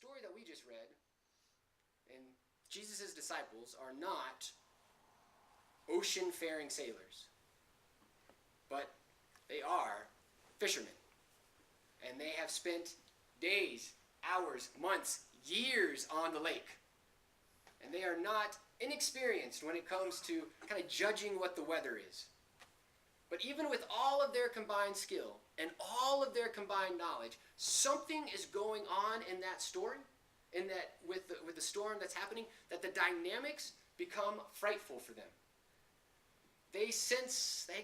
story that we just read, and Jesus' disciples are not ocean-faring sailors, but they are fishermen. And they have spent days, hours, months, years on the lake. And they are not inexperienced when it comes to kind of judging what the weather is. But even with all of their combined skill and all of their combined knowledge, something is going on in that story, in that with the storm that's happening, that the dynamics become frightful for them. They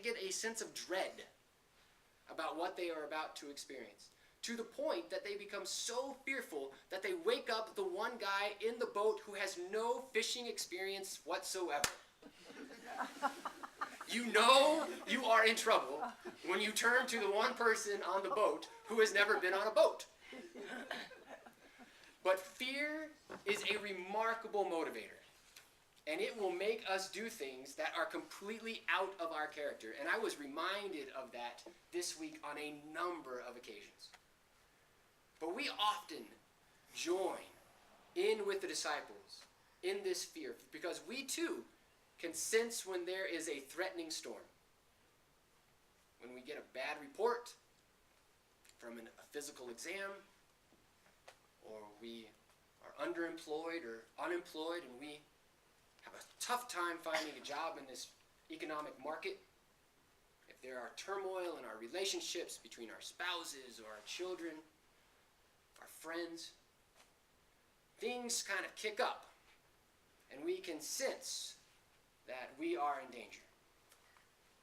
get a sense of dread about what they are about to experience, to the point that they become so fearful that they wake up the one guy in the boat who has no fishing experience whatsoever. You know you are in trouble when you turn to the one person on the boat who has never been on a boat. But fear is a remarkable motivator. And it will make us do things that are completely out of our character. And I was reminded of that this week on a number of occasions. But we often join in with the disciples in this fear, because we too can sense when there is a threatening storm. When we get a bad report from a physical exam, or we are underemployed or unemployed, and we have a tough time finding a job in this economic market. If there are turmoil in our relationships between our spouses or our children, our friends, things kind of kick up, and we can sense that we are in danger.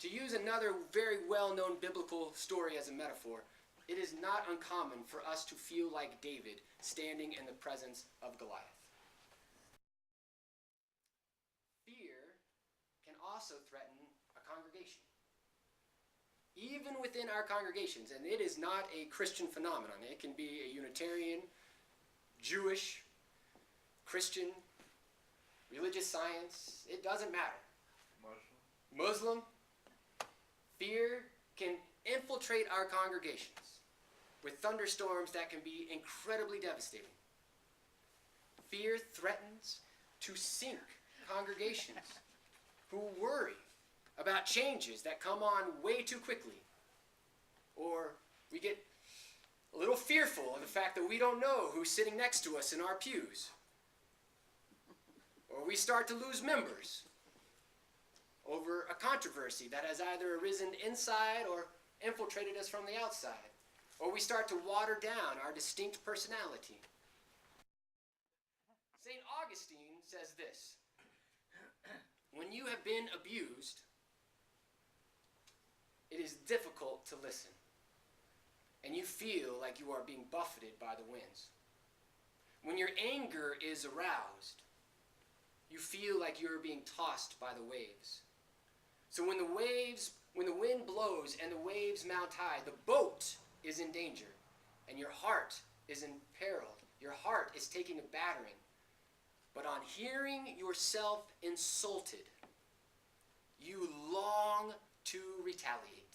To use another very well-known biblical story as a metaphor, it is not uncommon for us to feel like David standing in the presence of Goliath. Fear can also threaten a congregation. Even within our congregations, and it is not a Christian phenomenon. It can be a Unitarian, Jewish, Christian, religious science. It doesn't matter. Muslim. Fear can infiltrate our congregations with thunderstorms that can be incredibly devastating. Fear threatens to sink congregations who worry about changes that come on way too quickly. Or we get a little fearful of the fact that we don't know who's sitting next to us in our pews. Or we start to lose members over a controversy that has either arisen inside or infiltrated us from the outside. Or we start to water down our distinct personality. St. Augustine says this: when you have been abused, it is difficult to listen, and you feel like you are being buffeted by the winds. When your anger is aroused, you feel like you are being tossed by the waves. So when the wind blows and the waves mount high, the boat is in danger, and your heart is imperiled. Your heart is taking a battering. But on hearing yourself insulted, you long to retaliate.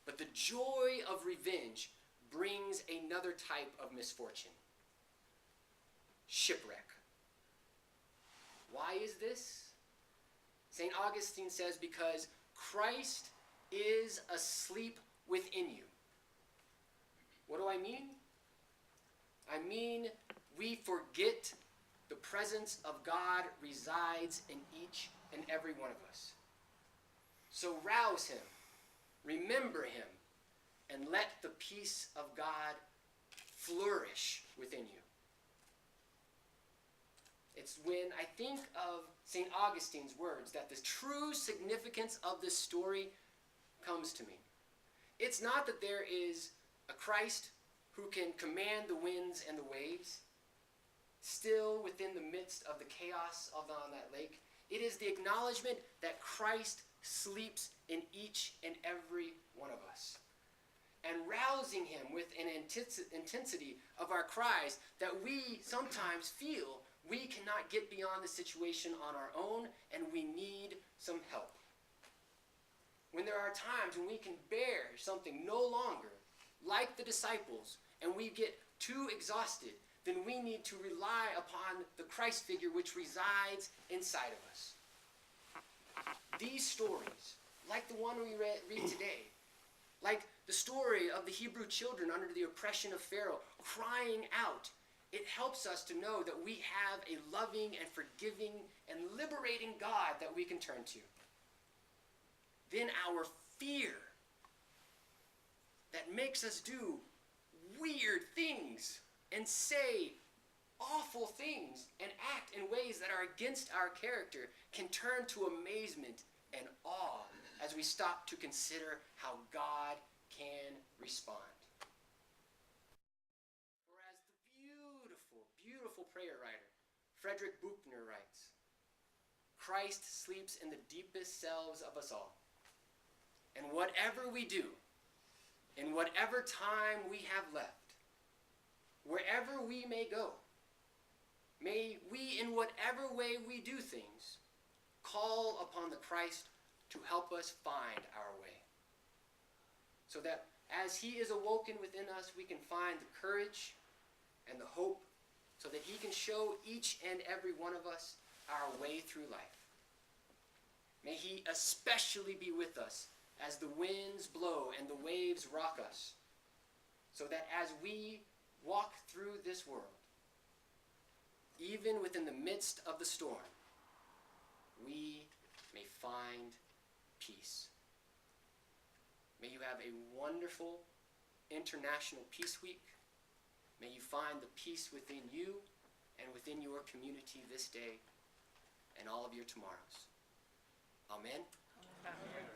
But the joy of revenge brings another type of misfortune: shipwreck. Why is this? St. Augustine says, because Christ is asleep within you. What do I mean? I mean, we forget the presence of God resides in each and every one of us. So rouse him, remember him, and let the peace of God flourish within you. It's when I think of St. Augustine's words that the true significance of this story comes to me. It's not that there is a Christ who can command the winds and the waves, still within the midst of the chaos on that lake. It is the acknowledgement that Christ sleeps in each and every one of us, and rousing him with an intensity of our cries that we sometimes feel we cannot get beyond the situation on our own, and we need some help. When there are times when we can bear something no longer, like the disciples, and we get too exhausted, then we need to rely upon the Christ figure which resides inside of us. These stories, like the one we read today, like the story of the Hebrew children under the oppression of Pharaoh, crying out, it helps us to know that we have a loving and forgiving and liberating God that we can turn to. Then our fear that makes us do weird things and say awful things and act in ways that are against our character can turn to amazement and awe as we stop to consider how God can respond. Or as the beautiful prayer writer Frederick Buechner writes, Christ sleeps in the deepest selves of us all. And whatever we do, in whatever time we have left, wherever we may go, may we, in whatever way we do things, call upon the Christ to help us find our way. So that as he is awoken within us, we can find the courage and the hope so that he can show each and every one of us our way through life. May he especially be with us as the winds blow and the waves rock us, so that as we walk through this world, even within the midst of the storm, we may find peace. May you have a wonderful International Peace Week. May you find the peace within you and within your community this day and all of your tomorrows. Amen. Amen.